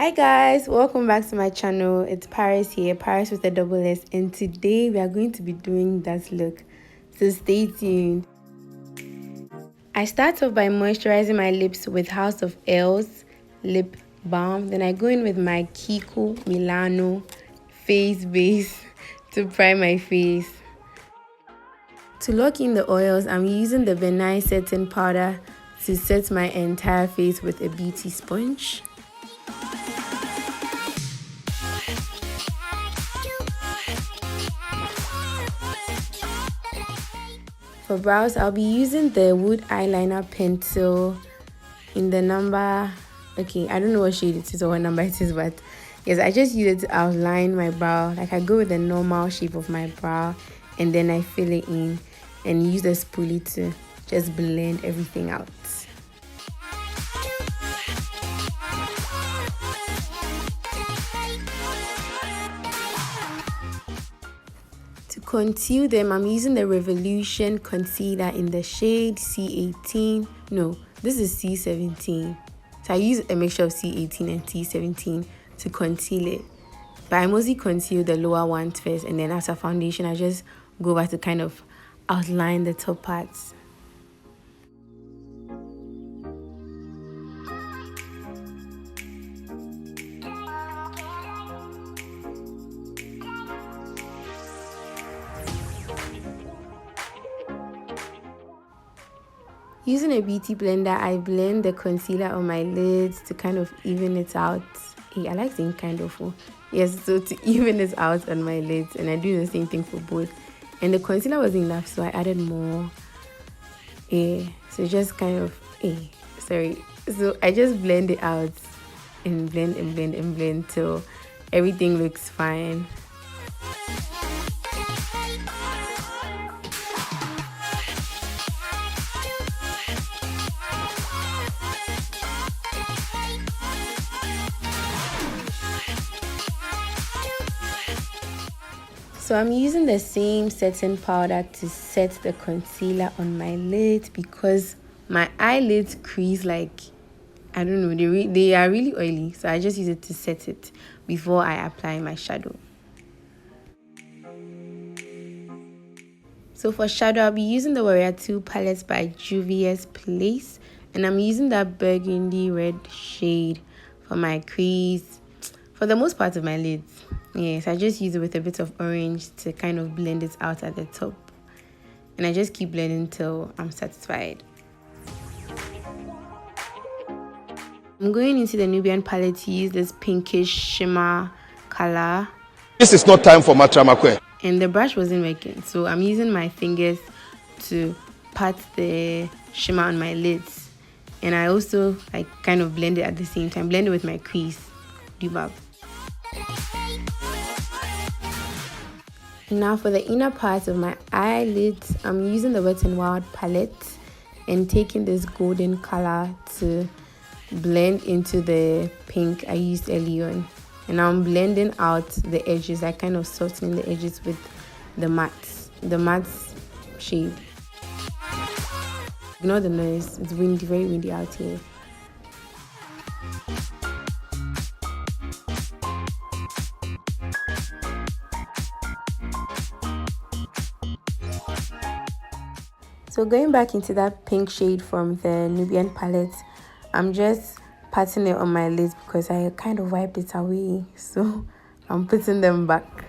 Hi guys, welcome back to my channel. It's Paris here, Paris with a double S, and today we are going to be doing that look, so stay tuned. I start off by moisturizing my lips with House of L's lip balm. Then I go in with my Kiko Milano face base to prime my face. To lock in the oils, I'm using the Benign setting powder to set my entire face with a beauty sponge. For brows, I'll be using the Wood Eyeliner Pencil in the number, okay, I don't know what shade it is or what number it is, but yes, I just use it to outline my brow. Like I go with the normal shape of my brow and then I fill it in and use the spoolie to just blend everything out. To conceal them, I'm using the Revolution concealer in the shade C18. No, this is C17. So I use a mixture of C18 and C17 to conceal it. But I mostly conceal the lower ones first, and then after foundation, I just go back to kind of outline the top parts. Using a beauty blender, I blend the concealer on my lids to kind of even it out. Hey, I like saying kind of. Yes, so to even it out on my lids, and I do the same thing for both. And the concealer wasn't enough, so I added more. So just kind of, So I just blend it out and blend till everything looks fine. So I'm using the same setting powder to set the concealer on my lid because my eyelids crease like, I don't know, they are really oily. So I just use it to set it before I apply my shadow. So for shadow, I'll be using the Warrior 2 palette by Juvia's Place. And I'm using that burgundy red shade for my crease, for the most part of my lids. Yes, I just use it with a bit of orange to kind of blend it out at the top. And I just keep blending till I'm satisfied. I'm going into the Nubian palette to use this pinkish shimmer color. This is not time for matramakwe. And the brush wasn't working, so I'm using my fingers to pat the shimmer on my lids. And I also like kind of blend it at the same time, blend it with my crease. Dubab. Now for the inner part of my eyelids, I'm using the Wet n Wild palette and taking this golden color to blend into the pink I used earlier on. And I'm blending out the edges, like kind of softening the edges with the matte shade. Ignore the noise, it's windy, very windy out here. So going back into that pink shade from the Nubian palette, I'm just patting it on my lids because I kind of wiped it away. So I'm putting them back.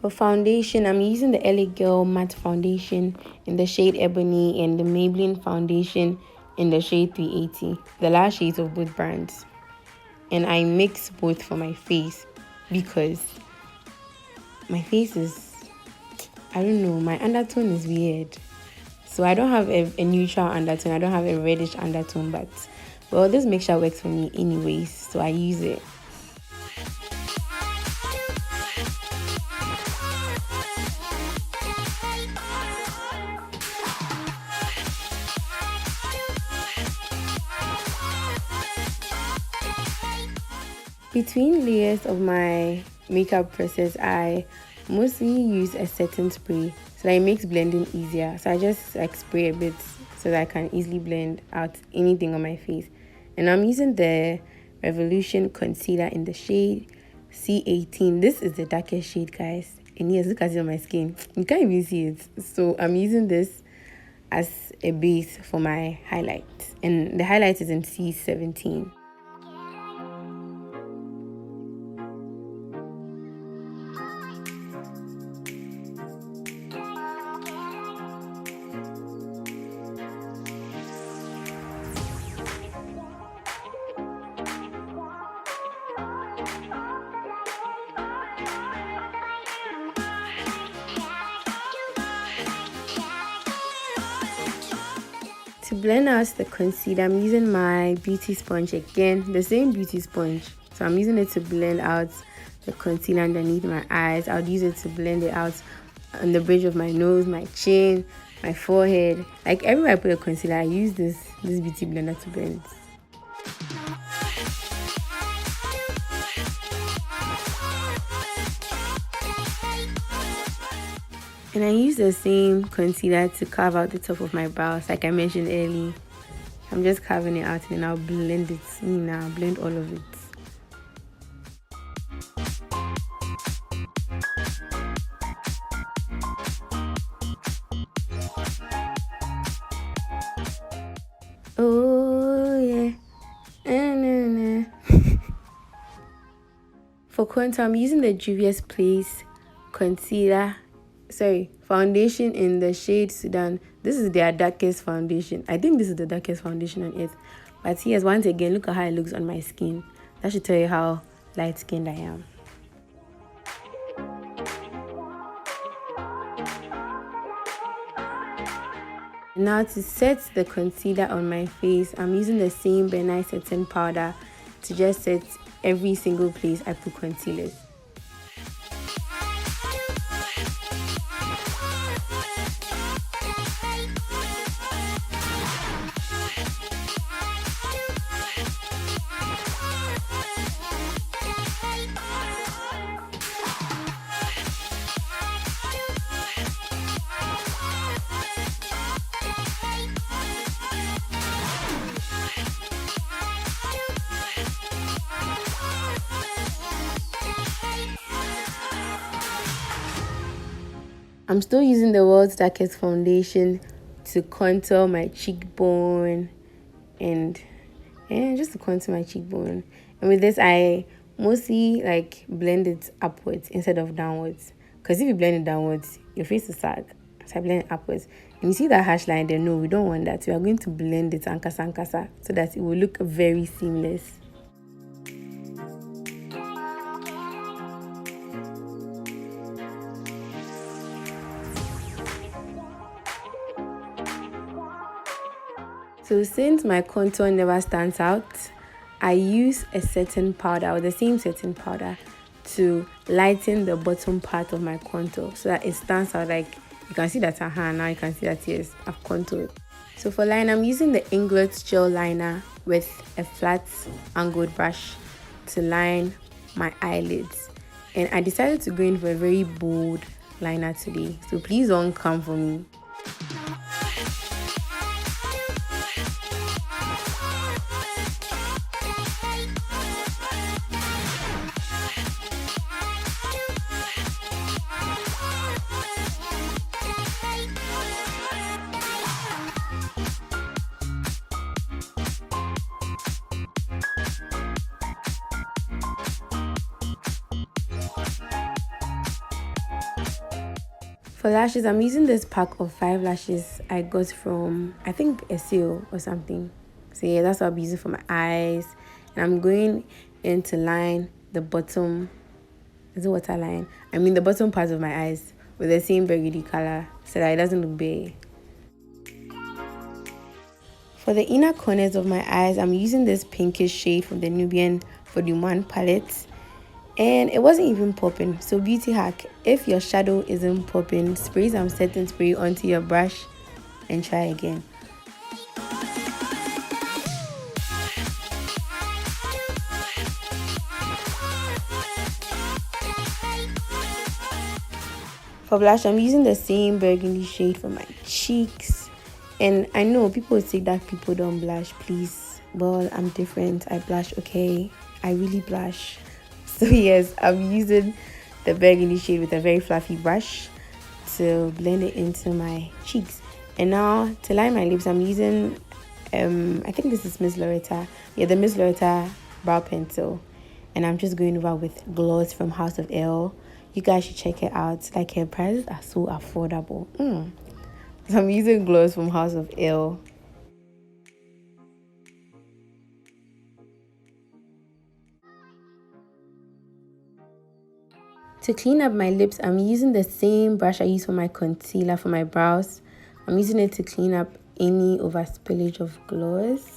For foundation, I'm using the LA Girl Matte Foundation in the shade Ebony and the Maybelline Foundation in the shade 380, the last shades of both brands. And I mix both for my face because my face is, I don't know, my undertone is weird. So I don't have a neutral undertone, I don't have a reddish undertone, but well, this mixture works for me anyways, so I use it. Between layers of my makeup process, I mostly use a setting spray so that it makes blending easier. So I just like spray a bit so that I can easily blend out anything on my face. And I'm using the Revolution concealer in the shade C18. This is the darkest shade, guys. And yes, look at it on my skin. You can't even see it. So I'm using this as a base for my highlight. And the highlight is in C17. To blend out the concealer, I'm using my beauty sponge again, the same beauty sponge. So I'm using it to blend out the concealer underneath my eyes. I'll use it to blend it out on the bridge of my nose, my chin, my forehead. Like everywhere I put a concealer, I use this beauty blender to blend. And I use the same concealer to carve out the top of my brows, like I mentioned earlier. I'm just carving it out and then I'll blend it. Now blend all of it. Oh yeah. For contour, I'm using the Juvia's Place foundation in the shade Sudan. This is their darkest foundation. I think this is the darkest foundation on earth. But here's once again, look at how it looks on my skin. That should tell you how light skinned I am. Now to set the concealer on my face, I'm using the same Benai setting powder to just set every single place I put concealers. I'm still using the world's darkest foundation to contour my cheekbone and just to contour my cheekbone. And with this, I mostly like blend it upwards instead of downwards. Because if you blend it downwards, your face will sag. So I blend it upwards. And you see that harsh line there? No, we don't want that. We are going to blend it ankasa so that it will look very seamless. So since my contour never stands out, I use a setting powder or the same setting powder to lighten the bottom part of my contour so that it stands out. Like you can see that now you can see that yes, I've contoured. So for line, I'm using the Inglot gel liner with a flat angled brush to line my eyelids. And I decided to go in for a very bold liner today. So please don't come for me. For lashes, I'm using this pack of 5 lashes I got from, I think, a sale or something. So yeah, that's what I'll be using for my eyes. And I'm going in to line the bottom, is it waterline? I mean the bottom part of my eyes with the same burgundy color so that it doesn't look bare. For the inner corners of my eyes, I'm using this pinkish shade from the Nubian Volume palette. And it wasn't even popping. So beauty hack, if your shadow isn't popping, spray some setting spray onto your brush and try again. For blush, I'm using the same burgundy shade for my cheeks. And I know people say that people don't blush, please. Well, I'm different. I blush, okay? I really blush. So yes, I'm using the burgundy shade with a very fluffy brush to blend it into my cheeks. And now to line my lips, I'm using I think this is Miss Loretta. Yeah, the Miss Loretta brow pencil. And I'm just going over with gloss from House of L. You guys should check it out. Like, her prices are so affordable. So I'm using gloss from House of L. To clean up my lips, I'm using the same brush I use for my concealer for my brows. I'm using it to clean up any overspillage of gloss.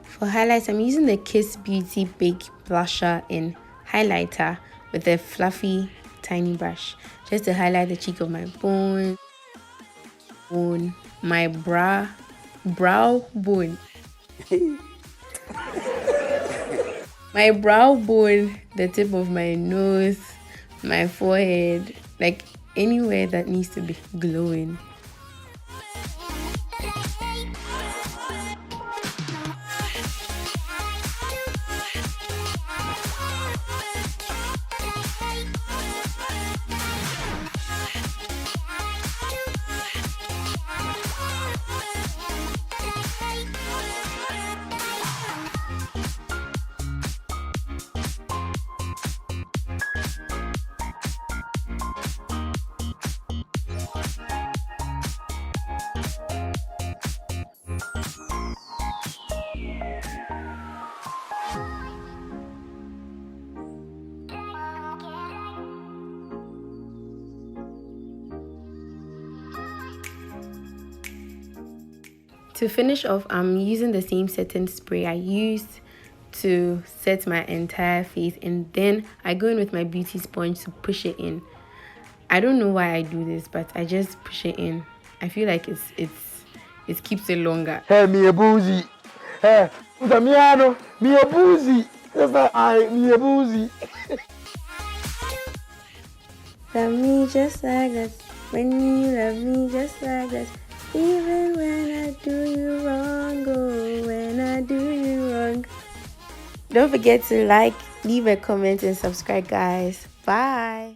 For highlights, I'm using the Kiss Beauty Big Blusher in highlighter with a fluffy tiny brush just to highlight the cheek of my bone, my brow bone. My brow bone, the tip of my nose, my forehead, like anywhere that needs to be glowing. To finish off, I'm using the same setting spray I used to set my entire face, and then I go in with my beauty sponge to push it in. I don't know why I do this, but I just push it in. I feel like it keeps it longer. Hey, me a boozy. Hey, Utamiano, me a boozy. That's not me a boozy. Love me just like that. When you love me just like that. Even when I do you wrong, oh, when I do you wrong. Don't forget to like, leave a comment, and subscribe, guys. Bye.